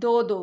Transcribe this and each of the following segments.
2 2,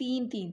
3 3,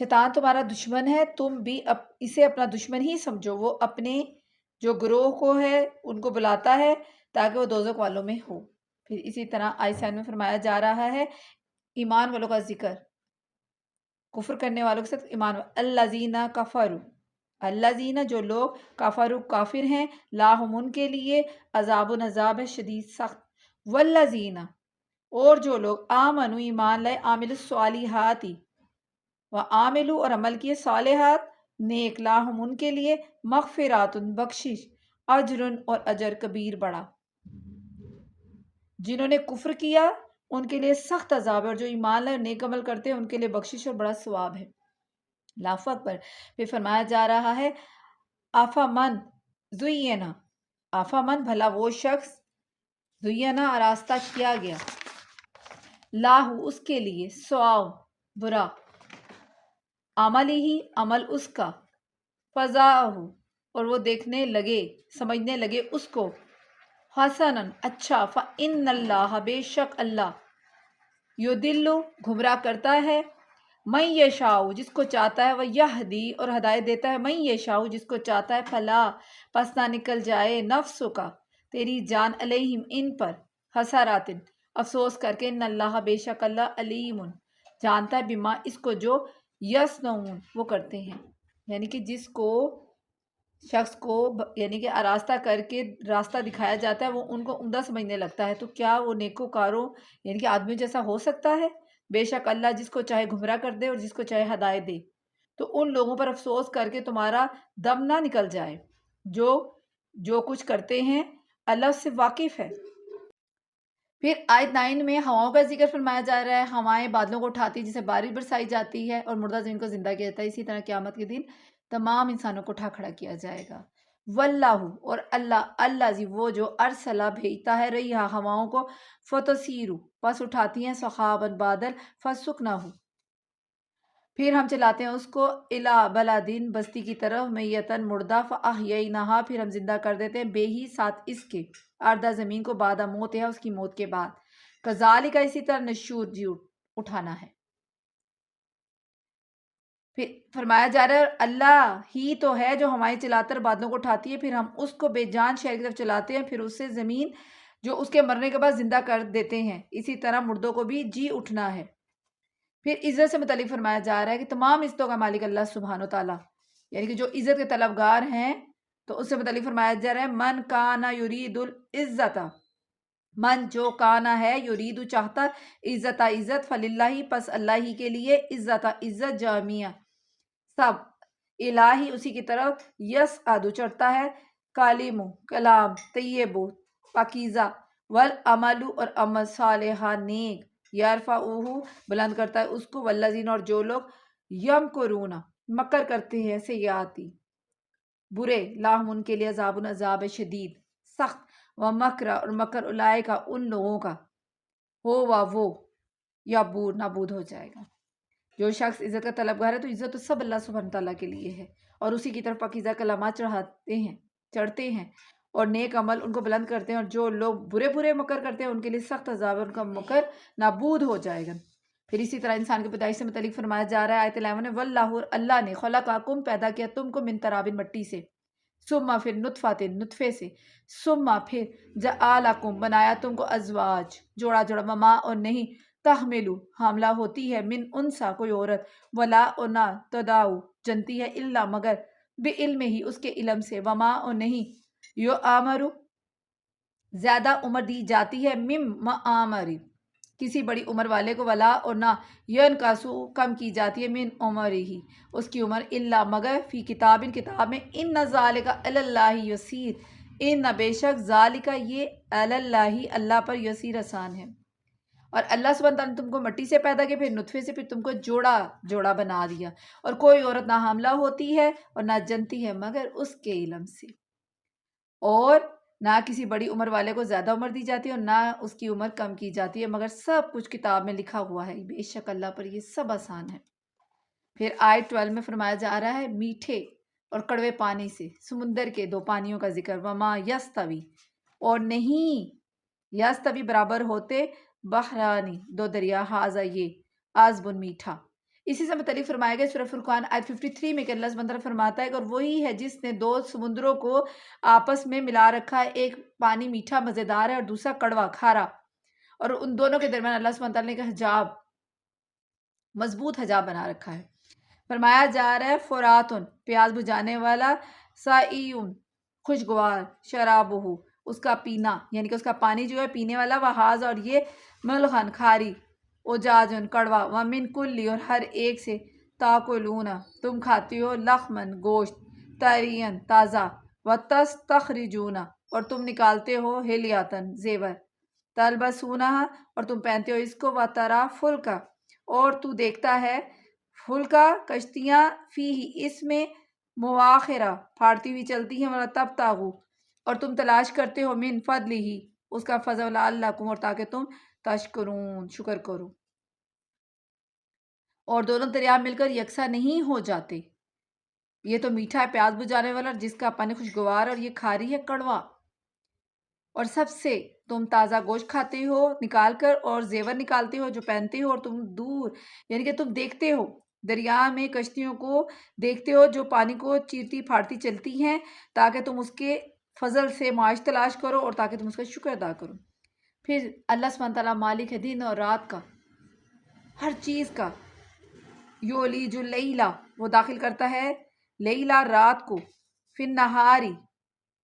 شیطان تمہارا دشمن ہے، تم بھی اسے اپنا دشمن ہی سمجھو، وہ اپنے جو گروہ کو ہے ان کو بلاتا ہے تاکہ وہ دوزخ والوں میں ہو۔ پھر اسی طرح آیت 7 میں فرمایا جا رہا ہے ایمان والوں کا ذکر، کفر کرنے والوں کے ساتھ ایمان، الذین کفروا، الذین جو لوگ کفروا کافر ہیں، لاہم ان کے لیے عذاب عذاب ہے شدید سخت، والذین اور جو لوگ آمنوا ایمان لائے، عامل الصالحات و عاملوا اور عمل کیے صالحات نیک، لاہم ان کے لیے مغفرات بخشش، اجر اور اجر کبیر بڑا، جنہوں نے کفر کیا ان کے لیے سخت عذاب ہے، اور جو ایمان لائے اور نیک عمل کرتے ہیں ان کے لیے بخشش اور بڑا ثواب ہے۔ اللہ اکبر۔ پھر فرمایا جا رہا ہے آفامن زینا، آفامن بھلا وہ شخص، زینا آراستہ کیا گیا، لاہو اس کے لیے، سواؤ برا، عملی ہی عمل اس کا، فضاہو اور وہ دیکھنے لگے سمجھنے لگے اس کو، حسنن اچھا، فإن اللہ بے شک اللہ، یضل گمراہ کرتا ہے، من یشاء جس کو چاہتا ہے، وہ یہدی اور ہدایت دیتا ہے، من یشاء جس کو چاہتا ہے، فلا پس نہ نکل جائے نفس کا تیری جان، علیہم ان پر، حسرات افسوس کر کے، ان اللہ بے شک اللہ علیم جانتا ہے، بما اس کو جو یصنعون وہ کرتے ہیں، یعنی کہ جس کو شخص کو یعنی کہ آراستہ کر کے راستہ دکھایا جاتا ہے وہ ان کو عمدہ سمجھنے لگتا ہے، تو کیا وہ نیکوکاروں یعنی کہ آدمی جیسا ہو سکتا ہے؟ بے شک اللہ جس کو چاہے گمراہ کر دے اور جس کو چاہے ہدایت دے، تو ان لوگوں پر افسوس کر کے تمہارا دم نہ نکل جائے، جو کچھ کرتے ہیں اللہ اس سے واقف ہے۔ پھر آیت 9 میں ہواؤں کا ذکر فرمایا جا رہا ہے، ہوائیں بادلوں کو اٹھاتی جسے بارش برسائی جاتی ہے، اور مردہ زمین کو زندہ کیا جاتا ہے، اسی طرح قیامت کے دن تمام انسانوں کو اٹھا کھڑا کیا جائے گا۔ واللہ اور اللہ جی وہ جو ارسلہ بھیجتا ہے ریحا ہواؤں کو، فتسیرو پس اٹھاتی ہیں، سحابن بادل، فسکنہو پھر ہم چلاتے ہیں اس کو، الا بلدین بستی کی طرف، میتن مردہ، فاحییناہا پھر ہم زندہ کر دیتے ہیں، بے ہی ساتھ اس کے، اردہ زمین کو، بعد موت ہے اس کی موت کے بعد، کذالک اسی طرح نشور جی اٹھانا ہے۔ پھر فرمایا جا رہا ہے اللہ ہی تو ہے جو ہوائیں چلاتا ہے بادلوں کو اٹھاتی ہے، پھر ہم اس کو بے جان شہر کی طرف چلاتے ہیں، پھر اس سے زمین جو اس کے مرنے کے بعد زندہ کر دیتے ہیں، اسی طرح مردوں کو بھی جی اٹھنا ہے۔ پھر عزت سے متعلق فرمایا جا رہا ہے کہ تمام عزتوں کا مالک اللہ سبحانہ و تعالیٰ، یعنی کہ جو عزت کے طلبگار ہیں تو اس سے متعلق فرمایا جا رہا ہے من کانا یرید العزت، من جو کانا ہے یرید چاہتا عزت فللہ پس اللہ ہی کے لیے، عزت جامعہ سب، الہی اسی کی طرف، یس آدو چڑھتا ہے، کالم کلام، طیب پاکیزہ، والعمل اور عمل صالحہ نیک، یرفعہ بلند کرتا ہے اس کو، والذین اور جو لوگ یمکرون مکر کرتے ہیں، سیئاتی برے، لاہم ان کے لیے عذاب شدید سخت، و مکر اور مکر اولئک ان لوگوں کا، وہ یا بور نابود ہو جائے گا۔ جو شخص عزت کا طلبگار ہے تو عزت تو سب اللہ سبحانہ تعالیٰ کے لیے ہے، اور اسی کی طرف پاکیزہ کلامات چڑھتے ہیں اور نیک عمل ان کو بلند کرتے ہیں، اور جو لوگ برے مکر کرتے ہیں ان کے لیے سخت عذاب ہے، ان کا مکر نابود ہو جائے گا۔ پھر اسی طرح انسان کی پیدائش سے متعلق فرمایا جا رہا ہے آیت 11 میں، واللہ اللہ نے خلقکم پیدا کیا تم کو، من تراب مٹی سے، ثم پھر نطفے سے، ثم پھر جعلکم بنایا تم کو، ازواج جوڑا وما اور نہیں، تحملو حاملہ ہوتی ہے، من انسا کوئی عورت، ولا اور نہ، تداؤ جنتی ہے، الا مگر، بعلم ہی اس کے علم سے، وما اور نہیں، یو آمرو زیادہ عمر دی جاتی ہے، مم آمری کسی بڑی عمر والے کو، ولا اور نہ، ینقصو کم کی جاتی ہے، من عمر ہی اس کی عمر، الا مگر، فی کتاب میں، ان ذالک علی اللہ یسیر، ان بے شک ذالک یہ علی اللہ اللہ پر یسیر آسان ہے۔ اور اللہ سبحانہ تعالیٰ نے تم کو مٹی سے پیدا کیا، پھر نطفے سے، پھر تم کو جوڑا بنا دیا، اور کوئی عورت نہ حاملہ ہوتی ہے اور نہ جنتی ہے مگر اس کے علم سے، اور نہ کسی بڑی عمر والے کو زیادہ عمر دی جاتی ہے اور نہ اس کی عمر کم کی جاتی ہے، مگر سب کچھ کتاب میں لکھا ہوا ہے، بے شک اللہ پر یہ سب آسان ہے۔ پھر آیت 12 میں فرمایا جا رہا ہے میٹھے اور کڑوے پانی سے، سمندر کے دو پانیوں کا ذکر، وما یستوی اور نہیں، یستوی برابر ہوتے، بحرانی دو دریا، ہاذا یہ، عذبن میٹھا، اسی سے متعلق فرمایا گیا سورہ فرقان آیت 53 میں کہ اللہ سبحانہ وتعالیٰ فرماتا ہے کہ اور وہی ہے جس نے دو سمندروں کو آپس میں ملا رکھا ہے، ایک پانی میٹھا مزیدار ہے اور دوسرا کڑوا کھارا، اور ان دونوں کے درمیان اللہ سبحانہ وتعالیٰ نے ایک حجاب، مضبوط حجاب بنا رکھا ہے۔ فرمایا جا رہا ہے فراتن، پیاس بجھانے والا، سائیون، خوشگوار، شرابہ، اس کا پینا یعنی کہ اس کا پانی جو ہے پینے والا، وحاظ اور یہ ملغن کھاری، اجاجن کڑوا، ومن کلی اور ہر ایک سے، تاکلون تم کھاتے ہو، لحمن گوشت، طرین تازہ، وتستخرجون اور تم نکالتے ہو، ہلیاتن زیور، تلبسونہ اور تم پہنتے ہو اس کو، وترا فلکا اور تو دیکھتا ہے، فلکا کشتیاں، فی اس میں، مواخرہ پھاڑتی ہوئی چلتی ہیں، ولا تبتغوا اور تم تلاش کرتے ہو، من فضلہ اس کا فضل، لعلکم اور تاکہ تم تشکرون شکر کرو، اور دونوں دریا مل کر یکساں نہیں ہو جاتے، یہ تو میٹھا ہے پیاس بجھانے والا جس کا پانی خوشگوار، اور یہ کھاری ہے کڑوا، اور سب سے تم تازہ گوشت کھاتے ہو نکال کر، اور زیور نکالتے ہو جو پہنتے ہو، اور تم دور یعنی کہ تم دیکھتے ہو دریا میں کشتیوں کو، دیکھتے ہو جو پانی کو چیرتی پھاڑتی چلتی ہیں، تاکہ تم اس کے فضل سے معاش تلاش کرو اور تاکہ تم اس کا شکر ادا کرو۔ پھر اللہ سبحانہ تعالیٰ مالک ہے دن اور رات کا، ہر چیز کا، یولیج اللیلہ وہ داخل کرتا ہے لیلہ رات کو، فی النہاری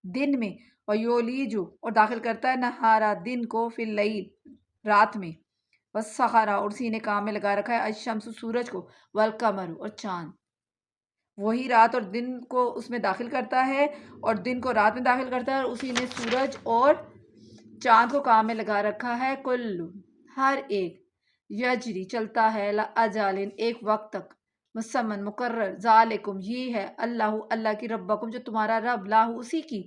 دن میں، اور یولیجو اور داخل کرتا ہے نہارا دن کو، فی اللیل رات میں، والسخرا اور اسی نے کام میں لگا رکھا ہے، الشمس سورج کو، والقمر اور چاند، وہی رات اور دن کو اس میں داخل کرتا ہے اور دن کو رات میں داخل کرتا ہے، اور اسی نے سورج اور چاند کو کام میں لگا رکھا ہے، کل ہر ایک، یجری چلتا ہے، لاجالن ایک وقت تک، مسمن مقرر، ذالکم یہ ہے، اللہ اللہ کی، ربکم جو تمہارا رب، لاہ اسی کی،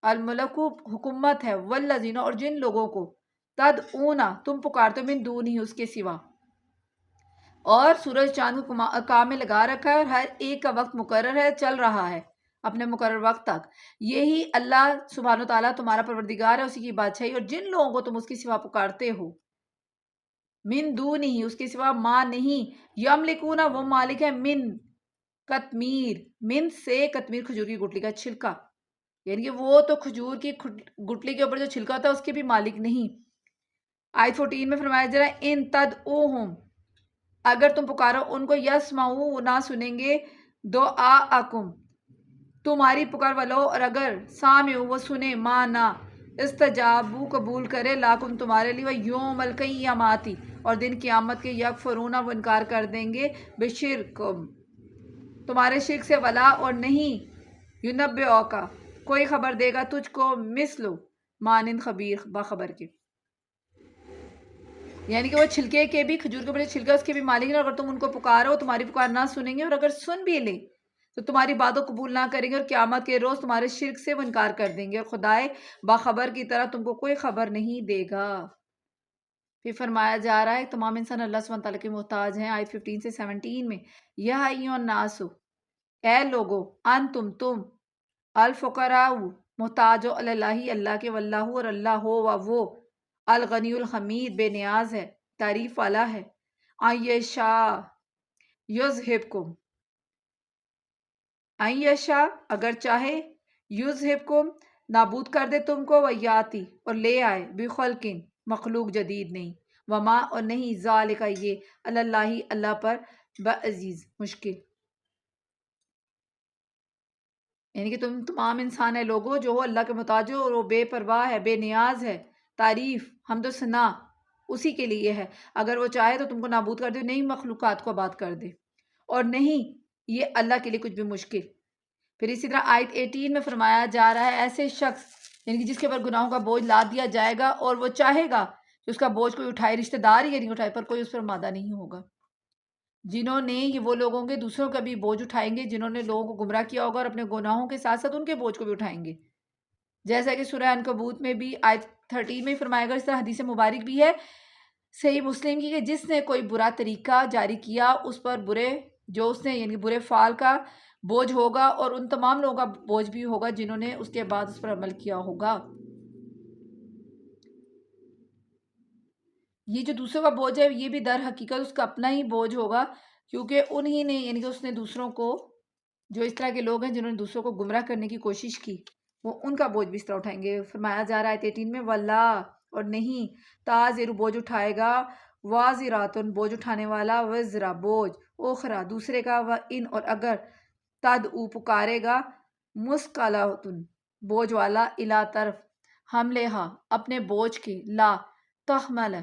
الملک حکومت ہے، والذین اور جن لوگوں کو، تدعونا تم پکارتے ہو، من دون ہی اس کے سوا، اور سورج چاند کو کام میں لگا رکھا ہے، اور ہر ایک کا وقت مقرر ہے، چل رہا ہے اپنے مقرر وقت تک، یہی اللہ سبحانہ وتعالیٰ تمہارا پروردگار ہے، اسی کی بادشاہی، اور جن لوگوں کو تم اس کے سوا پکارتے ہو، من دون ہی اس کے سوا، ماں نہیں، یملکون وہ مالک ہے، من قطمیر، من سے قطمیر کھجور کی گٹلی کا چھلکا، یعنی کہ وہ تو کھجور کی گٹلی کے اوپر جو چھلکا ہوتا ہے اس کے بھی مالک نہیں۔ آیت 14 میں فرمایا جا رہا ہے ان تدعوہم اگر تم پکارو ان کو، یسمعوا نہ سنیں گے، دعاءکم تمہاری پکار، ولو اور اگر، سامعوا وہ سنے، ما نہ، استجابوا قبول کرے، لاکم تمہارے لیے، یوم القیامتی اور دن قیامت کے، یکفرون وہ انکار کر دیں گے، بشرکم تمہارے شرک سے، ولا اور نہیں، ینبئک کوئی خبر دے گا تجھ کو، مثل مانند خبیر باخبر کے، یعنی کہ وہ چھلکے کے بھی، کھجور کے اوپر چھلکا اس کے بھی مالک ہیں، اگر تم ان کو پکارو تمہاری پکار نہ سنیں گے، اور اگر سن بھی لیں تو تمہاری باتوں قبول نہ کریں گے، اور قیامت کے روز تمہارے شرک سے وہ انکار کر دیں گے، اور خدائے باخبر کی طرح تم کو کوئی خبر نہیں دے گا۔ پھر فرمایا جا رہا ہے تمام انسان اللہ سبحانہ تعالیٰ کے محتاج ہیں، آیت 15 سے 17 میں، یا ایھا الناس اے لوگو، انتم تم، الفقراء محتاج ہو، اللہ اللہ کے، واللہ اور اللہ ہو وہ الغنی الحمید بے نیاز ہے، تعریف والا ہے، عیشا یذہبکم عیشا اگر چاہے، یذہبکم نابود کر دے تم کو، ویاتی اور لے آئے، بخلقن مخلوق جدید نہیں، وما اور نہیں، ذالک یہ، اللہ اللہ پر، بعزیز مشکل، یعنی کہ تم تمام انسان ہیں لوگوں جو ہو اللہ کے محتاج ہو، اور وہ بے پرواہ ہے، بے نیاز ہے، تعریف حمد و ثنا اسی کے لیے ہے، اگر وہ چاہے تو تم کو نابود کر دے، نہیں مخلوقات کو آباد کر دے، اور نہیں یہ اللہ کے لیے کچھ بھی مشکل۔ پھر اسی طرح آیت 18 میں فرمایا جا رہا ہے ایسے شخص یعنی کہ جس کے اوپر گناہوں کا بوجھ لاد دیا جائے گا، اور وہ چاہے گا کہ اس کا بوجھ کوئی اٹھائے، رشتہ دار ہی نہیں اٹھائے، پر کوئی اس پر مادہ نہیں ہوگا، جنہوں نے یہ وہ لوگ ہوں گے دوسروں کا بھی بوجھ اٹھائیں گے، جنہوں نے لوگوں کو گمراہ کیا ہوگا، اور اپنے گناہوں کے ساتھ ساتھ ان کے بوجھ کو بھی اٹھائیں گے، جیسا کہ سورہ عنکبوت میں بھی آیت 13 میں فرمایا گا، اس طرح حدیث مبارک بھی ہے صحیح مسلم کی، کہ جس نے کوئی برا طریقہ جاری کیا اس پر جو اس نے یعنی برے فعل کا بوجھ ہوگا، اور ان تمام لوگوں کا بوجھ بھی ہوگا جنہوں نے اس کے بعد اس پر عمل کیا ہوگا۔ یہ جو دوسروں کا بوجھ ہے یہ بھی در حقیقت اس کا اپنا ہی بوجھ ہوگا، کیونکہ انہی نے یعنی کہ اس نے دوسروں کو، جو اس طرح کے لوگ ہیں جنہوں نے دوسروں کو گمراہ کرنے کی کوشش کی، وہ ان کا بوجھ بھی اس طرح اٹھائیں گے۔ فرمایا جا رہا ہے 18 میں وَلَا، اور نہیں، تازر بوجھ اٹھائے گا، وازراتن بوجھ اٹھانے والا، وزرا بوجھ، اخرا دوسرے کا، وَإِن اور اگر، تدعو پکارے گا، مسکلاتن بوجھ والا، الا طرف، حملہا اپنے بوجھ کے، لا تحمل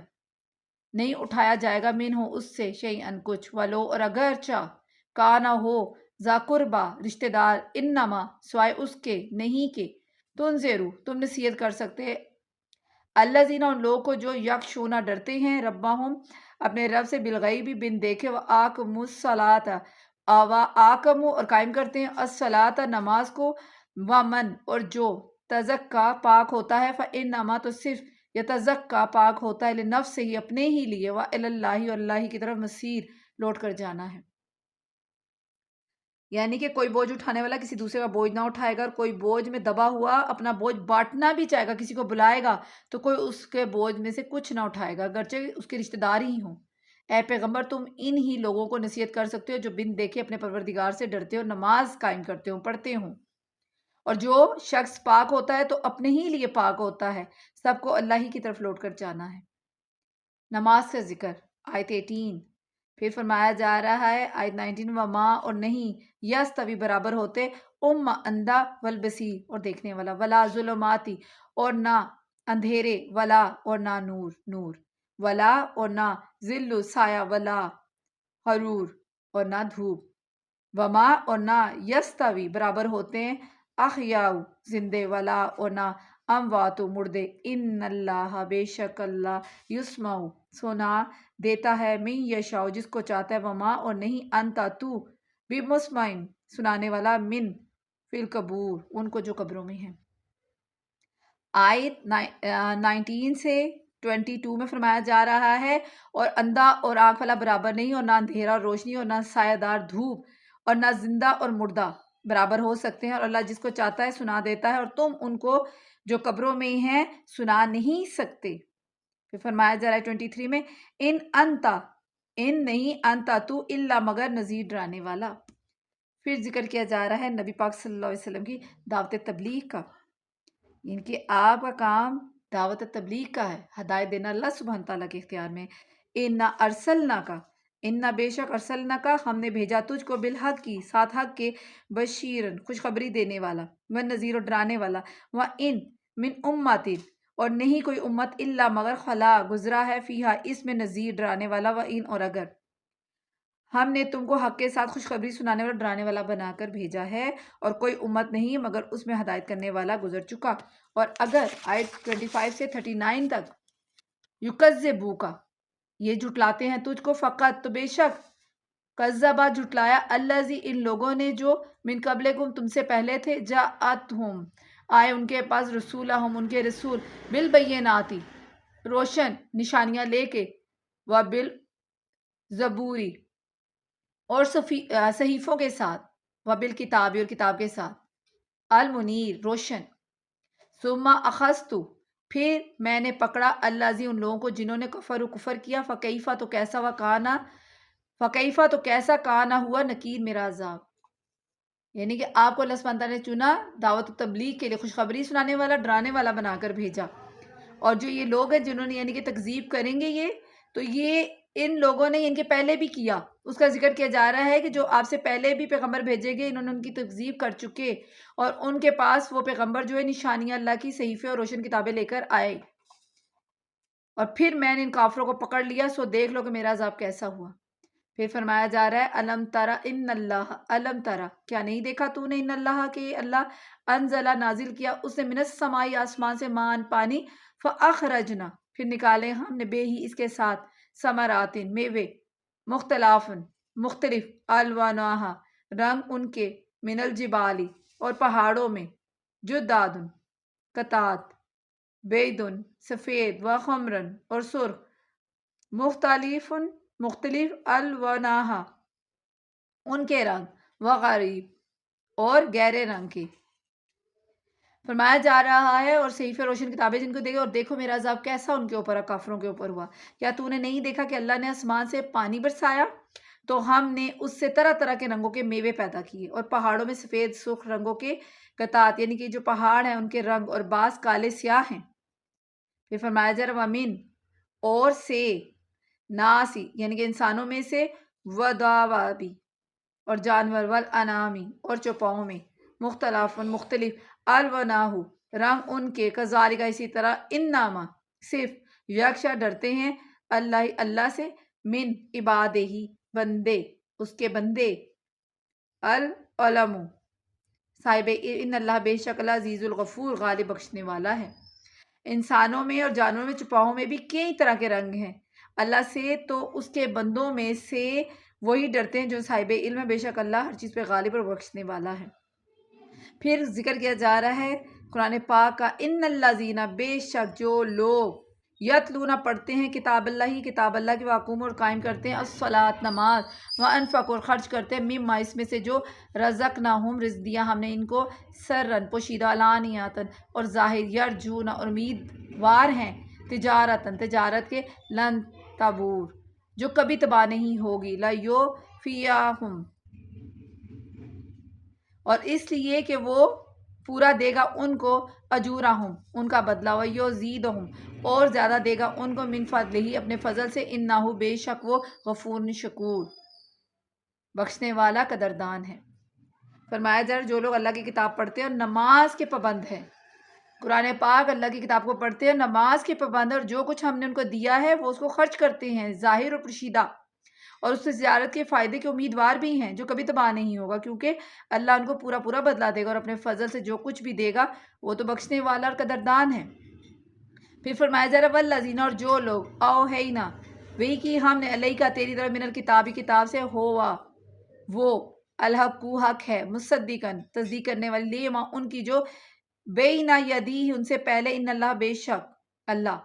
نہیں اٹھایا جائے گا، منہ اس سے، شیئن کچھ، ولو اور اگرچہ، کانا ہو، ذا قربا رشتہ دار، انما سوائے اس کے، نہیں کہ، تنذرو تم نصیحت کر سکتے، الذین ان لوگوں کو جو یخشونا ڈرتے ہیں، ربہم اپنے رب سے، بالغیب بن دیکھے، وآقموا الصلاۃ آکمو اور قائم کرتے ہیں، الصلاۃ نماز کو، ومن اور جو تزکا پاک ہوتا ہے، فإنما تو صرف یتزکا پاک ہوتا ہے، لنفس ہی اپنے ہی لیے، وإلی اللہ اور اللہ کی طرف مصیر لوٹ کر جانا ہے۔ یعنی کہ کوئی بوجھ اٹھانے والا کسی دوسرے کا بوجھ نہ اٹھائے گا، اور کوئی بوجھ میں دبا ہوا اپنا بوجھ بانٹنا بھی چاہے گا، کسی کو بلائے گا تو کوئی اس کے بوجھ میں سے کچھ نہ اٹھائے گا، اگرچہ اس کے رشتہ دار ہی ہوں۔ اے پیغمبر تم ان ہی لوگوں کو نصیحت کر سکتے ہو جو بن دیکھے اپنے پروردگار سے ڈرتے ہو، نماز قائم کرتے ہوں، پڑھتے ہوں، اور جو شخص پاک ہوتا ہے تو اپنے ہی لیے پاک ہوتا ہے، سب کو اللہ ہی کی طرف لوٹ کر جانا ہے۔ نماز کا ذکر، آیت 18۔ پھر فرمایا جا رہا ہے آیت 19، وما اور نہیں، یستوی برابر ہوتے، اندھا والبصیر اور دیکھنے والا، ولا ظلماتی اور نہ اندھیرے، ولا اور نہ نور، ولا اور نہ ظل سایہ، ولا حرور اور نہ دھوپ، وما اور نہ یستوی برابر ہوتے ہیں، احیاء زندے، ولا اور نہ اموات مردے، ان اللہ بے شک اللہ، یسمع سنا دیتا ہے، من یشاء جس کو چاہتا ہے، وما اور نہیں، انتا تو بمسمع سنانے والا، من فی القبور ان کو جو قبروں میں ہیں۔ آیت 19 سے 22 میں فرمایا جا رہا ہے، اور اندھا اور آنکھ والا برابر نہیں، اور نہ اندھیرا اور روشنی، اور نہ سایہ دار دھوپ، اور نہ زندہ اور مردہ برابر ہو سکتے ہیں، اور اللہ جس کو چاہتا ہے سنا دیتا ہے، اور تم ان کو جو قبروں میں ہیں سنا نہیں سکتے۔ پھر فرمایا جا رہا ہے 23 میں، ان انتا ان نہیں، انتا تو الا مگر نذیر ڈرانے والا۔ پھر ذکر کیا جا رہا ہے نبی پاک صلی اللہ علیہ وسلم کی دعوت تبلیغ کا، ان کہ آپ کا کام دعوت تبلیغ کا ہے، ہدایت دینا اللہ سبحانہ تعالیٰ کے اختیار میں۔ اِنَّا ارسلنا کا، اِنَّا بے شک ارسلنا کا ہم نے بھیجا تجھ کو، بالحق کی ساتھ حق کے، بشیرن خوشخبری دینے والا، ونذیر ڈرانے والا، وَإِن من امتٍ اور نہیں کوئی امت، الا مگر خلا گزرا ہے، فیہا اس میں نذیر ڈرانے والا، وَإِن اور اگر، ہم نے تم کو حق کے ساتھ خوشخبری سنانے والا ڈرانے والا بنا کر بھیجا ہے، اور کوئی امت نہیں مگر اس میں ہدایت کرنے والا گزر چکا۔ اور اگر آیت 25 سے 39 تک، یکذبوکا یہ جھٹلاتے ہیں تجھ کو، فقط تو بے شک، کذبا جھٹلایا، الذی ان لوگوں نے جو، من قبلکم تم سے پہلے تھے، جاءتہم آئے ان کے پاس، رسولہم ان کے رسول، بالبیناتی روشن نشانیاں لے کے، وبالزبوری اور صحیفوں کے ساتھ، وبالکتاب اور کتاب کے ساتھ، المنیر روشن، ثم اخذت پھر میں نے پکڑا، الذی ان لوگوں کو جنہوں نے کفر کیا، فکیفا تو کیسا کانا ہوا نکیر میرا عذاب۔ یعنی کہ آپ کو اللہ سبحانہ تعالیٰ نے چنا دعوت و تبلیغ کے لیے، خوشخبری سنانے والا ڈرانے والا بنا کر بھیجا، اور جو یہ لوگ ہیں جنہوں نے یعنی کہ تکذیب کریں گے یہ، تو یہ ان لوگوں نے ان کے پہلے بھی کیا، اس کا ذکر کیا جا رہا ہے کہ جو آپ سے پہلے بھی پیغمبر بھیجے گئے انہوں نے ان کی تکذیب کر چکے، اور ان کے پاس وہ پیغمبر جو ہے نشانیاں اللہ کی، صحیفے اور روشن کتابیں لے کر آئے، اور پھر میں نے ان کافروں کو پکڑ لیا، سو دیکھ لو کہ میرا عذاب کیسا ہوا۔ پھر فرمایا جا رہا ہے، الم ترا ان اللہ، الم ترا کیا نہیں دیکھا تو نے، ان اللہ کہ اللہ، انزلہ نازل کیا اس نے، من السماء آسمان سے، مان پانی، فاخرجنا پھر نکالے ہم نے، بے ہی اس کے ساتھ، ثمرات میوے، مختلف، الوانہا رنگ ان کے، من الجبالی اور پہاڑوں میں، جدادن قطعات، بیدن سفید، وخمرن اور سرخ، مختلف الوانہا ان کے رنگ، وغریب اور گہرے رنگ کے۔ فرمایا جا رہا ہے، اور صحیفے روشن کتابیں جن کو دیکھے، اور دیکھو میرا عذاب کیسا ان کے اوپر، کافروں کے اوپر ہوا۔ کیا تو نے نہیں دیکھا کہ اللہ نے آسمان سے پانی برسایا، تو ہم نے اس سے طرح طرح کے رنگوں کے میوے پیدا کیے، اور پہاڑوں میں سفید سرخ رنگوں کے قطعات یعنی کہ جو پہاڑ ہیں ان کے رنگ، اور بعض کالے سیاہ ہیں۔ پھر فرمایا جا رہا ومن اور سے، ناسی یعنی کہ انسانوں میں سے، وداوابی اور جانور، والانامی اور چوپاؤں میں، مختلف مختلف، الوناہو رنگ ان کے، کذالک اسی طرح، انما صرف، یکشا ڈرتے ہیں، اللہ سے، من عبادہ بندے، اس کے بندے، العلم صاحب، ان اللہ بے شک اللہ عزیز الغفور غالب بخشنے والا ہے۔ انسانوں میں اور جانوروں میں چوپاؤں میں بھی کئی طرح کے رنگ ہیں۔ اللہ سے تو اس کے بندوں میں سے وہی ڈرتے ہیں جو صاحب علم ہے، بے شک اللہ ہر چیز پہ غالب اور بخشنے والا ہے۔ پھر ذکر کیا جا رہا ہے قرآن پاک کا، ان الذین بے شک جو لوگ، یتلون پڑھتے ہیں، کتاب اللہ کے، واقوم اور قائم کرتے ہیں، الصلاۃ نماز، وانفق اور خرچ کرتے ہیں، مما اس میں سے جو رزقناہم رزق دیا ہم نے ان کو، سرن پوشیدہ، علانیاتن اور ظاہر، یرجون اور امیدوار ہیں، تجارت کے، لن تبور جو کبھی تباہ نہیں ہوگی، لیوفیہم اور اس لیے کہ وہ پورا دے گا ان کو، اجورہم ان کا بدلہ، ویزیدہم اور زیادہ دے گا ان کو، من فضلہ اپنے فضل سے، انہ بے شک وہ، غفور شکور بخشنے والا قدردان ہے۔ فرمایا جا رہا جو لوگ اللہ کی کتاب پڑھتے ہیں اور نماز کے پابند ہیں، قرآن پاک اللہ کی کتاب کو پڑھتے ہیں، نماز کے پابند، اور جو کچھ ہم نے ان کو دیا ہے وہ اس کو خرچ کرتے ہیں، ظاہر اور پوشیدہ، اور اس سے زیارت کے فائدے کے امیدوار بھی ہیں، جو کبھی تباہ نہیں ہوگا، کیونکہ اللہ ان کو پورا پورا بدلہ دے گا، اور اپنے فضل سے جو کچھ بھی دے گا وہ تو بخشنے والا اور قدردان ہے۔ پھر فرمایا جا رہا والذین اور جو لوگ، اوحینا وہی کی ہم نے، علیہ کا تیری طرف، من الکتابی کتاب سے، ہوا وہ، الحق کو حق ہے، مصدقاً تصدیق کرنے والی، لیما ان کی جو، بینا یدی ان سے پہلے، ان اللہ بے شک اللہ،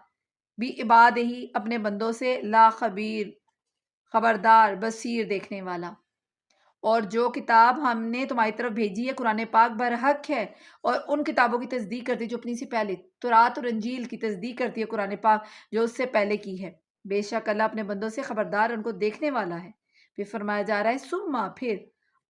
بھی عبادہ اپنے بندوں سے، لا خبیر خبردار، بصیر دیکھنے والا۔ اور جو کتاب ہم نے تمہاری طرف بھیجی ہے قرآن پاک برحق ہے، اور ان کتابوں کی تصدیق کرتی ہے جو اپنی سے پہلے، تورات اور انجیل کی تصدیق کرتی ہے قرآن پاک جو اس سے پہلے کی ہے، بے شک اللہ اپنے بندوں سے خبردار، ان کو دیکھنے والا ہے۔ پھر فرمایا جا رہا ہے ثم پھر،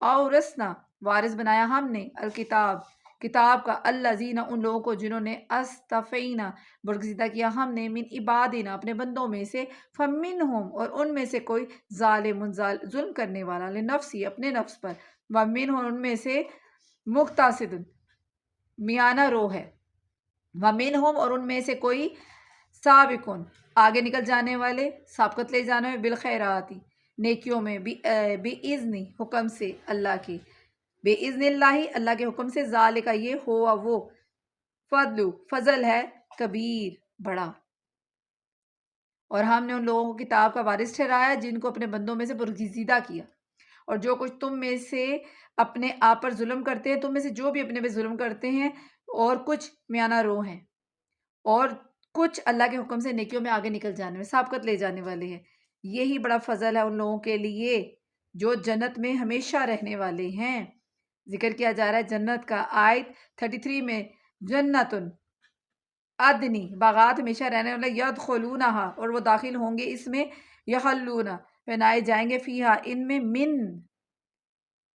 اورثنا وارث بنایا ہم نے، الکتاب کتاب کا، الذین ان لوگوں کو جنہوں نے، اصطفینا برگزیدہ کیا ہم نے، من عبادنا اپنے بندوں میں سے، فمنہم اور ان میں سے کوئی، ظالم ظلم کرنے والا، لنفسی اپنے نفس پر، ومنہم ان میں سے، مقتصد میانہ رو ہے، ومنہم اور ان میں سے کوئی، سابقون آگے نکل جانے والے، سابقت لے جانے میں، بالخیراتی نیکیوں میں، بِإِذْنِ حکم سے اللہ کی، بِإِذْنِ اللہ اللہ کے حکم سے، ذالک یہ ہوا وہ، فضل فضل ہے، کبیر بڑا۔ اور ہم نے ان لوگوں کو کتاب کا وارث ٹھہرایا جن کو اپنے بندوں میں سے برگزیدہ کیا، اور جو کچھ تم میں سے اپنے آپ پر ظلم کرتے ہیں، تم میں سے جو بھی اپنے پہ ظلم کرتے ہیں، اور کچھ میانہ رو ہیں، اور کچھ اللہ کے حکم سے نیکیوں میں آگے نکل جانے میں، سابقت لے جانے والے ہیں، یہی بڑا فضل ہے ان لوگوں کے لیے جو جنت میں ہمیشہ رہنے والے ہیں۔ ذکر کیا جا رہا ہے جنت کا، آیت 33 میں، جنتن عدنی باغات ہمیشہ رہنے والے، یدخلونہا اور وہ داخل ہوں گے اس میں، یخلون پہنائے جائیں گے، فیہا ان میں، من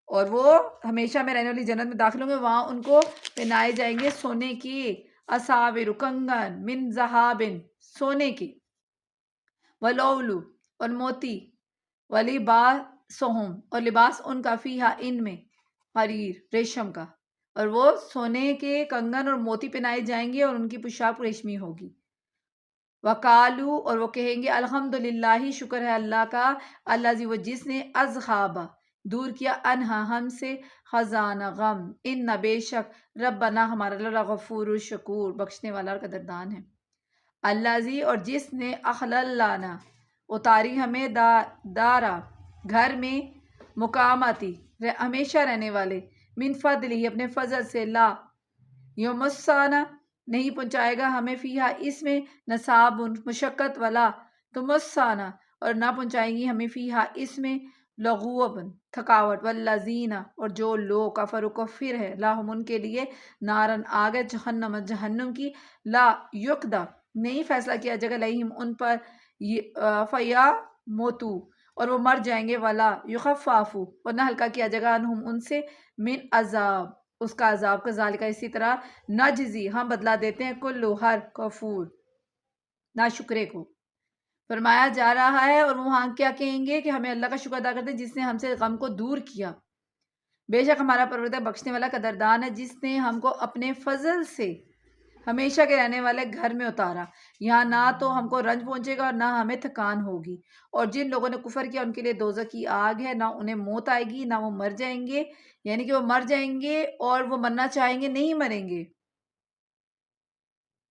اور وہ ہمیشہ میں رہنے والی جنت میں داخل ہوں گے، وہاں ان کو پہنائے جائیں گے سونے کی، اساور کنگن، من ذہابن سونے کی، ولولو اور موتی، ولباسہم اور لباس ان کا، فیہا ان میں، حریر ریشم کا، اور وہ سونے کے کنگن اور موتی پہنائے جائیں گے، اور ان کی پوشاک ریشمی ہوگی۔ وقالو اور وہ کہیں گے، الحمدللہ شکر ہے اللہ کا، الذی وہ جس نے، اذھب دور کیا، انہا ہم سے، خزانہ غم، ان بے شک، ربنا ہمارا اللہ، غفور شکور بخشنے والا اور قدردان ہے۔ الذی اور جس نے، اخللنا اتاری ہمیں، دارا گھر میں، مقامتی ہمیشہ رہنے والے، من فضلہ اپنے فضل سے، لا یمسنا نہیں پہنچائے گا ہمیں، فیہا اس میں، نصاب مشقت، ولا تمسنا اور نہ پہنچائیں گی ہمیں، فیہا اس میں، لغوب تھکاوٹ، والذین اور جو لوگ، کفر و کفر ہے، لاہم ان کے لیے، نارن آگ ہے، جہنم جہنم کی، لا یقدہ نہیں فیصلہ کیا جائے گا، علیہم ان پر، فیا موتو اور وہ مر جائیں گے، ولا یخففوا اور نہ ہلکا کیا جائے گا، عنہم ان سے، من عذاب اس کا عذاب، کذالک اسی طرح، نجزی ہم بدلا دیتے ہیں، کلو ہر کفور نا شکرے کو۔ فرمایا جا رہا ہے اور وہ وہاں کیا کہیں گے کہ ہمیں اللہ کا شکر ادا کرتے ہیں جس نے ہم سے غم کو دور کیا، بے شک ہمارا پروردگار بخشنے والا قدردان ہے جس نے ہم کو اپنے فضل سے ہمیشہ کے رہنے والے گھر میں اتارا، یہاں نہ تو ہم کو رنج پہنچے گا اور نہ ہمیں تھکان ہوگی، اور جن لوگوں نے کفر کیا ان کے لیے دوزخ کی آگ ہے، نہ انہیں موت آئے گی نہ وہ مر جائیں گے، یعنی کہ وہ مر جائیں گے اور وہ مرنا چاہیں گے نہیں مریں گے،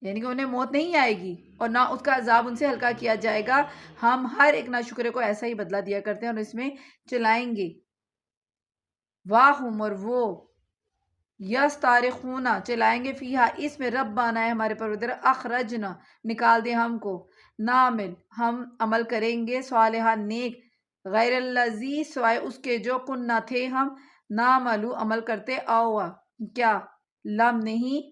یعنی کہ انہیں موت نہیں آئے گی، اور نہ اس کا عذاب ان سے ہلکا کیا جائے گا۔ ہم ہر ایک ناشکرے کو ایسا ہی بدلہ دیا کرتے ہیں اور اس میں چلائیں گے، واہم اور وہ، یستارخون چلائیں گے، فیہا اس میں، ربنا ہے ہمارے پروردگار، اخرجنا نکال دے ہم کو، نعمل ہم عمل کریں گے، صالحا نیک، غیر الذی سوائے اس کے جو کننا تھے ہم، نعملو عمل کرتے، اوہ کیا، لم نہیں،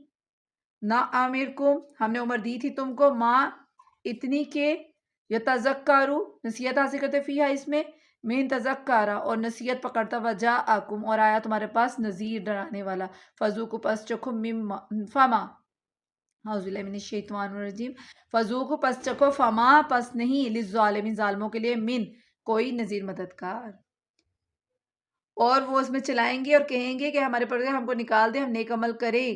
نا آمرکم ہم نے عمر دی تھی تم کو، ماں اتنی کے، یتذکروا نصیحت حاصل کرتے، فیہا اس میں، من تذکرہ اور نصیحت پکڑتا، وجاءکم اور آیا تمہارے پاس، نذیر ڈرانے والا، فذوقوا پس چکھو، فما اعوذ باللہ من الشیطان الرجیم، فذوقوا پس چکھو، فما پس نہیں، للظالمین ظالموں کے لیے، من کوئی نذیر مددگار، اور وہ اس میں چلائیں گے اور کہیں گے کہ ہمارے پروردگار ہم کو نکال دے، ہم نیک عمل کریں،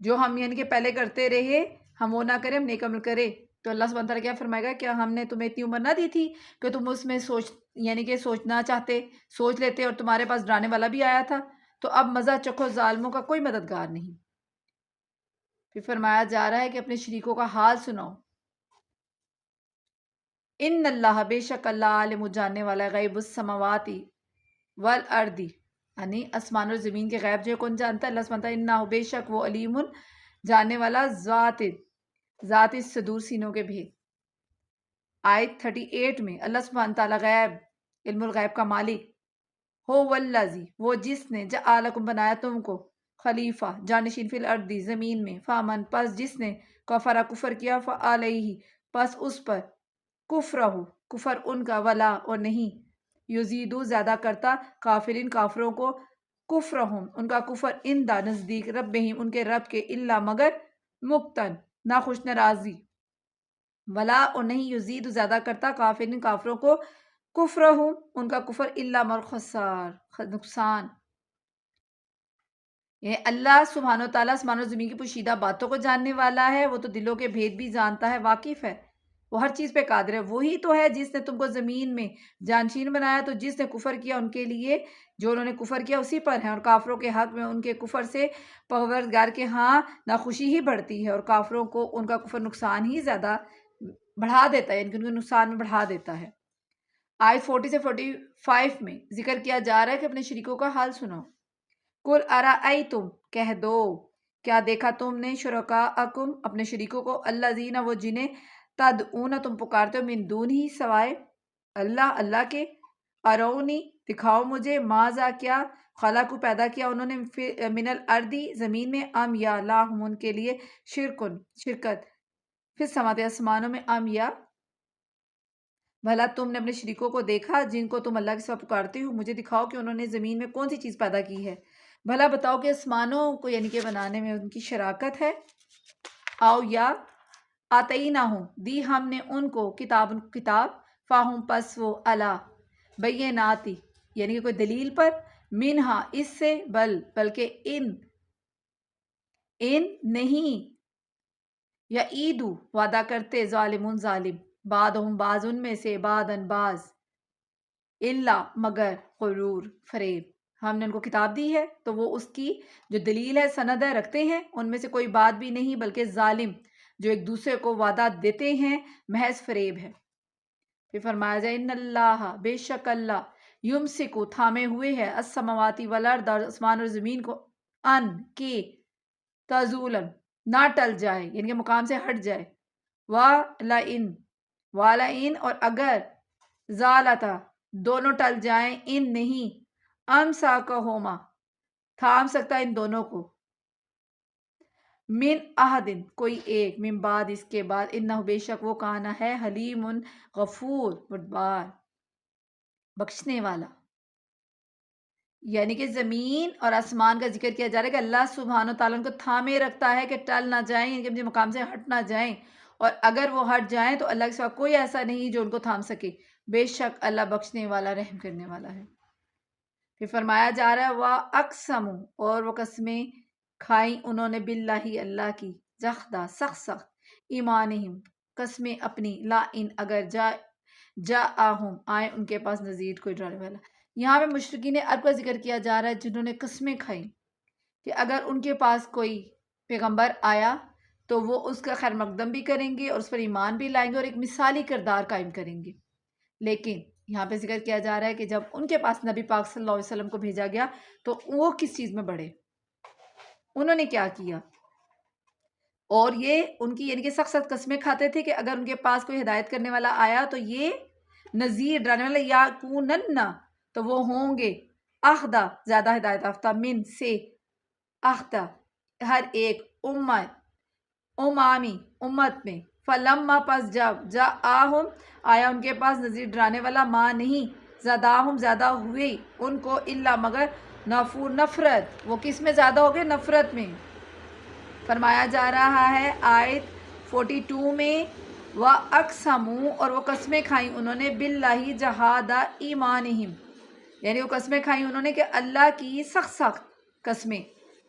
جو ہم یعنی کہ پہلے کرتے رہے ہم وہ نہ کریں، ہم نیک عمل کریں۔ تو اللہ سبحانہ تعالیٰ کیا فرمائے گا، کیا ہم نے تمہیں اتنی عمر نہ دی تھی کہ تم اس میں یعنی کہ سوچنا چاہتے، سوچ لیتے، اور تمہارے پاس ڈرانے والا بھی آیا تھا، تو اب مزہ چکھو، ظالموں کا کوئی مددگار نہیں۔ پھر فرمایا جا رہا ہے کہ اپنے شریکوں کا حال سناؤ، ان اللہ بے شک اللہ، عالم جاننے والا ہے، غیب السماواتی والارض یعنی آسمان اور زمین کے غیب جو ہے کون جانتا ہے، اللہ سبحانہ تعالیٰ، انہ بے شک وہ، علیم جاننے والا، ذات الصدور سینوں کے بھید۔ آیت 38 میں اللہ سبحانہ تعالیٰ غیب، علم الغیب کا مالک، ہو والذی وہ جس نے، جعلکم بنایا تم کو، خلیفہ جانشین، فی الارض زمین میں، فامن پس جس نے، کفر کفر کیا، فعلیہ پس اس پر، کفرہ کفر ان کا، ولا اور نہیں، یزیدو زیادہ کرتا، کافرین کافروں کو، کفرہم ان کا کفر، اندہ نزدیک، ربہم ان کے رب کے، الا مگر، مقتن ناخوش ناراضی، ولا اور نہیں، یزید زیادہ کرتا، کافرین کافروں کو، کفرہم ان کا کفر، الا مگر خسار نقصان۔ یہ اللہ سبحانہ وتعالیٰ آسمان و زمین کی پوشیدہ باتوں کو جاننے والا ہے، وہ تو دلوں کے بھید بھی جانتا ہے، واقف ہے، وہ ہر چیز پہ قادر ہے، وہی تو ہے جس نے تم کو زمین میں جانشین بنایا، تو جس نے کفر کیا ان کے لیے، جو انہوں نے کفر کیا اسی پر ہیں، اور کافروں کے حق میں ان کے کفر سے پروردگار کے ہاں ناخوشی ہی بڑھتی ہے، اور کافروں کو ان کا کفر نقصان ہی زیادہ بڑھا دیتا ہے، یعنی کہ ان کے نقصان میں بڑھا دیتا ہے۔ آیت 40 سے 45 میں ذکر کیا جا رہا ہے کہ اپنے شریکوں کا حال سنو، قل ارأیتم کہہ دو، کیا دیکھا تم نے، شرکاءکم اپنے شریکوں کو، الذین وہ جنہیں، تدعون تم پکارتے ہو، من دون ہی سوائے اللہ کے، ارونی دکھاؤ مجھے، ماذا کیا، خلقو پیدا کیا انہوں نے، من الارض زمین میں، ام یا لاہم ان کے لیے، شرکت، پھر سماتے آسمانوں میں، ام یا بھلا تم نے اپنے شریکوں کو دیکھا جن کو تم اللہ کے سوا پکارتے ہو، مجھے دکھاؤ کہ انہوں نے زمین میں کون سی چیز پیدا کی ہے، بھلا بتاؤ کہ آسمانوں کو یعنی کہ بنانے میں ان کی شراکت ہے، آؤ یا آتیناہم دی ہم نے ان کو، کتاب فاہم پس وہ، علی بیناتی یعنی کہ کوئی دلیل پر، منہا اس سے، بلکہ ان نہیں، یا عیدو وعدہ کرتے، ظالمون ظالم، بعضہم بعض ان میں سے، بعضاً بعض، الا مگر، غرور فریب، ہم نے ان کو کتاب دی ہے تو وہ اس کی جو دلیل ہے، سند ہے، رکھتے ہیں، ان میں سے کوئی بات بھی نہیں، بلکہ ظالم جو ایک دوسرے کو وعدہ دیتے ہیں، محض فریب ہے۔ پھر فرمایا جائے، ان اللہ بے شک اللہ، یمسکو تھامے ہوئے ہے، السماواتی والارض اور آسمان اور زمین کو، ان کے، تزولن نہ ٹل جائے یعنی کہ مقام سے ہٹ جائے، وَلَئِن اور اگر، زالتا دونوں ٹل جائیں، ان نہیں، امساکہما تھام سکتا ان دونوں کو، من احدن کوئی ایک، من بعد اس کے بعد، انہ بے شک وہ کانا ہے، حلیم غفور بردبار بخشنے والا۔ یعنی کہ زمین اور آسمان کا ذکر کیا جا رہا ہے کہ اللہ سبحانہ و تعالیٰ ان کو تھامے رکھتا ہے کہ ٹل نہ جائیں، یعنی کہ اپنے مقام سے ہٹ نہ جائیں، اور اگر وہ ہٹ جائیں تو اللہ کے سوا کوئی ایسا نہیں جو ان کو تھام سکے، بے شک اللہ بخشنے والا رحم کرنے والا ہے۔ پھر فرمایا جا رہا ہے وَأَقْسَمُوا، اور وہ قسمیں کھائیں انہوں نے باللہ اللہ کی، جخدہ سخت سخت، ایمانہم قسمیں اپنی، لا ان اگر جاءہم آئے ان کے پاس نذیر کوئی ڈرانے والا۔ یہاں پہ مشرکین عرب کا ذکر کیا جا رہا ہے جنہوں نے قسمیں کھائیں کہ اگر ان کے پاس کوئی پیغمبر آیا تو وہ اس کا خیر مقدم بھی کریں گے اور اس پر ایمان بھی لائیں گے اور ایک مثالی کردار قائم کریں گے۔ لیکن یہاں پہ ذکر کیا جا رہا ہے کہ جب ان کے پاس نبی پاک صلی اللہ علیہ وسلم کو بھیجا گیا تو وہ کس چیز میں بڑھے، انہوں نے کیا کیا، اور یہ ان کی یعنی کہ سخت سخت قسمیں کھاتے تھے کہ اگر ان کے پاس کوئی ہدایت کرنے والا آیا تو یہ نذیر ڈرانے والا، یا کونن تو وہ ہوں گے، اخدا زیادہ ہدایت یافتہ، من سے، اخدا ہر ایک، امامی امت میں، فلما پس جب جاءہم آیا ان کے پاس نذیر ڈرانے والا، ماں نہیں زداہم زیادہ ہوئی ان کو، الا مگر نفور نفرت، وہ کس میں زیادہ ہو گئے، نفرت میں۔ فرمایا جا رہا ہے آیت 42 میں وَأَقْسَمُوا، اور وہ قسمیں کھائیں انہوں نے باللہ جہاد ایمانہم، یعنی وہ قسمیں کھائیں انہوں نے کہ اللہ کی سخت سخت قسمیں،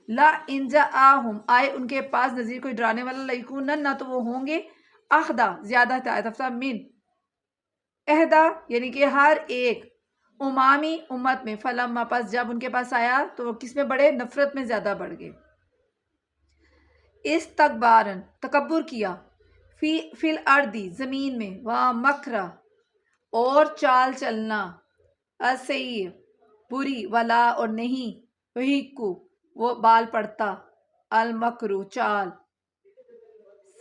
لا ان جاءہم آئے ان کے پاس نذیر کوئی ڈرانے والا، لیکونن نہ تو وہ ہوں گے، اخدا زیادہ ہدایت یافتہ، من اہدا یعنی کہ ہر ایک، امامی امت میں، فلما پس جب ان کے پاس آیا تو وہ کس میں بڑھے، نفرت میں زیادہ بڑھ گئے، استکبارن تکبر کیا، فی الارضی زمین میں، ومکرا اور چال چلنا، السیئ بری، ولا اور نہیں، یحیق وہ بال پڑتا، المکرو چال،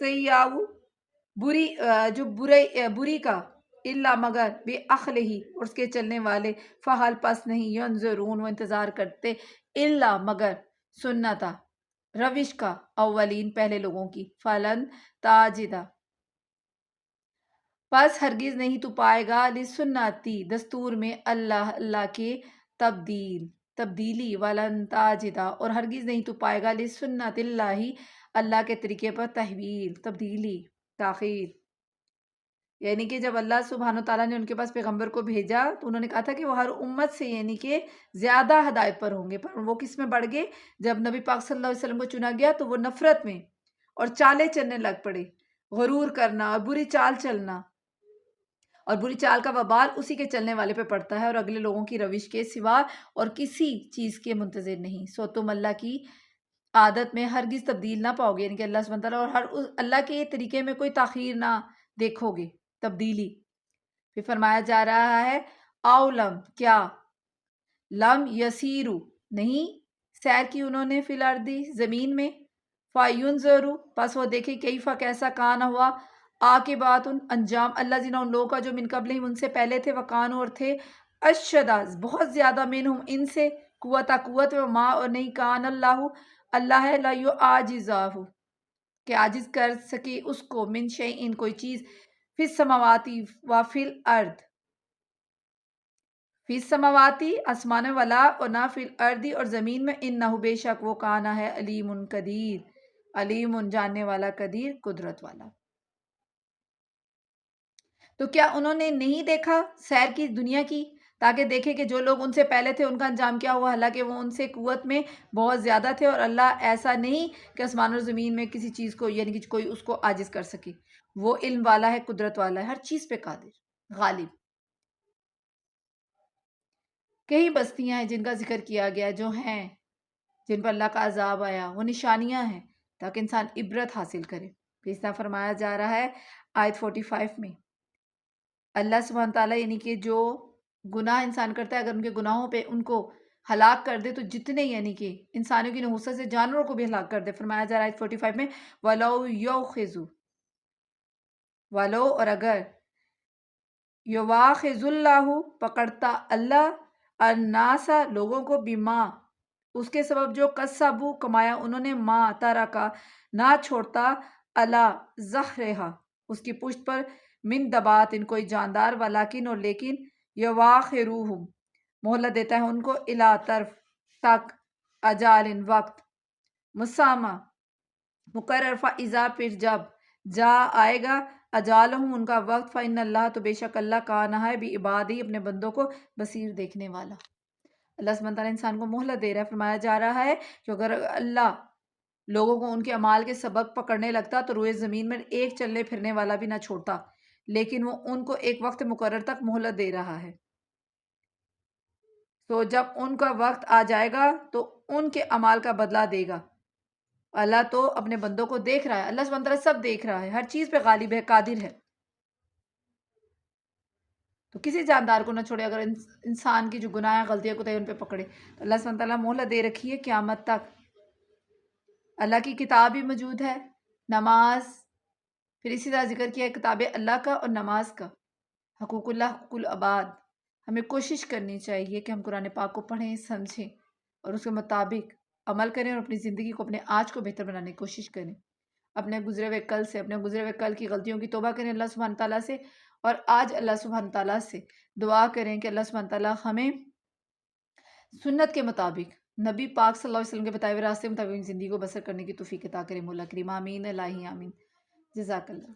سیئو بری جو بری کا، الا مگر بے اخلہی اور اس کے چلنے والے، فحل پس نہیں، ینظرون وہ انتظار کرتے، الا مگر سنتا روش کا، اولین پہلے لوگوں کی، فلن تاجدہ پس ہرگز نہیں تو پائے گا، لسنتی دستور میں، اللہ کے تبدیلی، ولن تاجدہ اور ہرگز نہیں تو پائے گا، لسنت اللہ کے طریقے پر تحویل تبدیلی تاخیر۔ یعنی کہ جب اللہ سبحانہ و تعالیٰ نے ان کے پاس پیغمبر کو بھیجا تو انہوں نے کہا تھا کہ وہ ہر امت سے یعنی کہ زیادہ ہدایت پر ہوں گے، پر وہ کس میں بڑھ گئے، جب نبی پاک صلی اللہ علیہ وسلم کو چنا گیا تو وہ نفرت میں اور چالیں چلنے لگ پڑے، غرور کرنا اور بری چال چلنا، اور بری چال کا وبال اسی کے چلنے والے پہ پڑتا ہے اور اگلے لوگوں کی روش کے سوا اور کسی چیز کے منتظر نہیں، سو تم اللہ کی عادت میں ہرگز تبدیل نہ پاؤ گے، یعنی کہ اللہ سبحانہ تعالیٰ اور اللہ کے طریقے میں کوئی تاخیر نہ دیکھو گے، تبدیلی۔ پھر فرمایا جا رہا ہے اولم کیا، لم یسیرو نہیں سیر کی انہوں نے، فی الارض زمین میں، فینظروا پس وہ دیکھے، کیفا کیسا، کان ہوا، عاقبات انجام، اللہ زینہ ان لوگوں کا جو من قبلہم ان سے پہلے تھے، وکانو اور تھے، اشدہ بہت زیادہ، منہم ان سے، قوت میں، ما اور نہیں، کان اللہ ہے، لا یعجزہ کہ عاجز کر سکے اس کو، من شیئن کوئی چیز، فی السماواتی و فی الارض، فی السماواتی آسمان والا، اور نہ فی الارض اور زمین میں، انہ بے شک وہ کانا ہے، علیم قدیر، علیم جاننے والا، قدیر قدرت والا۔ تو کیا انہوں نے نہیں دیکھا سیر کی دنیا کی، تاکہ دیکھے کہ جو لوگ ان سے پہلے تھے ان کا انجام کیا ہوا، حالانکہ وہ ان سے قوت میں بہت زیادہ تھے، اور اللہ ایسا نہیں کہ آسمان اور زمین میں کسی چیز کو یعنی کہ کوئی اس کو عاجز کر سکے، وہ علم والا ہے، قدرت والا ہے، ہر چیز پہ قادر، غالب۔ کئی بستیاں ہیں جن کا ذکر کیا گیا، جو ہیں جن پر اللہ کا عذاب آیا، وہ نشانیاں ہیں تاکہ انسان عبرت حاصل کرے۔ پھر اس طرح فرمایا جا رہا ہے آیت 45 میں، اللہ سبحانہ تعالیٰ یعنی کہ جو گناہ انسان کرتا ہے اگر ان کے گناہوں پہ ان کو ہلاک کر دے تو جتنے یعنی کہ انسانوں کی نحوست سے جانوروں کو بھی ہلاک کر دے۔ فرمایا جا رہا ہے آیت 45 میں وَلَوْ يَوْخِذُ ولو اور اگر یواخذ اللہ پکڑتا اللہ الناس لوگوں کو بما اس کے سبب جو کسبو کمایا انہوں نے، ماں تارا کا نہ چھوڑتا، اللہ زہرہا اس کی پشت پر، من دبات ان کوئی جاندار، ولیکن اور لیکن، یواخروہم مہلت دیتا ہے ان کو، الا طرف تک، اجال وقت، مسامہ مقرر، فاذا پھر جب، جا آئے گا، اجالہم ان کا وقت، فإن اللہ تو بے شک اللہ کان ہے، بعبادی اپنے بندوں کو، بصیر دیکھنے والا۔ اللہ سبحانہ تعالیٰ انسان کو مہلت دے رہا ہے، فرمایا جا رہا ہے کہ اگر اللہ لوگوں کو ان کے اعمال کے سبق پکڑنے لگتا تو روئے زمین میں ایک چلنے پھرنے والا بھی نہ چھوڑتا، لیکن وہ ان کو ایک وقت مقرر تک مہلت دے رہا ہے۔ تو جب ان کا وقت آ جائے گا تو ان کے اعمال کا بدلہ دے گا۔ اللہ تو اپنے بندوں کو دیکھ رہا ہے، اللہ سبحانہ تعالیٰ سب دیکھ رہا ہے، ہر چیز پہ غالب ہے، قادر ہے، تو کسی جاندار کو نہ چھوڑے۔ اگر انسان کی جو گناہ غلطیاں کوتاہی ان پہ پکڑے تو اللہ سبحانہ تعالیٰ مہلت دے رکھی ہے قیامت تک۔ اللہ کی کتاب بھی موجود ہے، نماز، پھر اسی طرح ذکر کیا ہے کتاب اللہ کا اور نماز کا، حقوق اللہ، حقوق العباد۔ ہمیں کوشش کرنی چاہیے کہ ہم قرآن پاک کو پڑھیں، سمجھیں اور اس کے مطابق عمل کریں، اور اپنی زندگی کو، اپنے آج کو بہتر بنانے کی کوشش کریں، اپنے گزرے ہوئے کل سے، اپنے گزرے ہوئے کل کی غلطیوں کی توبہ کریں اللہ سبحانہ تعالیٰ سے، اور آج اللہ سبحانہ تعالیٰ سے دعا کریں کہ اللہ سبحانہ تعالیٰ ہمیں سنت کے مطابق، نبی پاک صلی اللہ علیہ وسلم کے بتائے ہوئے راستے کے مطابق زندگی کو بسر کرنے کی توفیق عطا کریں، مولا کریم، آمین الہی آمین، جزاک اللہ۔